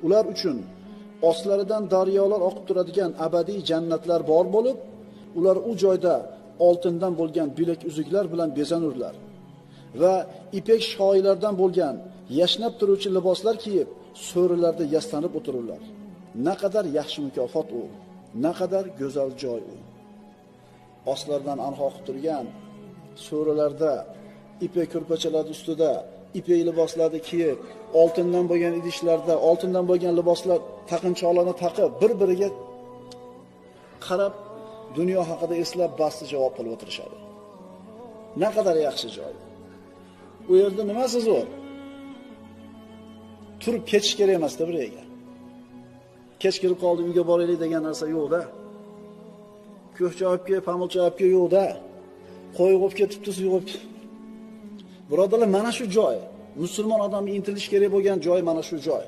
Ular uchun ostlaridan daryolar oqib turadigan abadiy jannatlar bor bo'lib, ular u joyda oltindan bo'lgan bilak uzuklar bilan bezanurlar va ipak shoyilardan bo'lgan yashnab turuvchi liboslar kiyib, so'rilarda yastanib o'tirurlar. Naqadar yaxshi mukofot u, naqadar go'zal joy u. Ostlaridan anhor oqib turgan so'rilarda, ipak ko'rpachalar ustida ipak liboslarni kiyib, oltindan bo'lgan idishlarda, oltindan bo'lgan liboslar, taqinchoqlarni taqib, bir-biriga qarab, dunyo haqida eslab basti javob qilib o'tirishadi. Naqadar yaxshi joy. U yerda nimasi zo'r? Turib ketish kerak emas-da bir yerga. Kech kirib qoldim, uyga boraylik degan narsa yo'q-da. Ko'kcha olib kelib, pamulcha olib kelib yo'q-da. Qo'y qo'yib ketibdi, suv qo'yib. Birodarlar, mana shu joy. Musulmon odamga intilish kerak bo'lgan joy mana shu joy.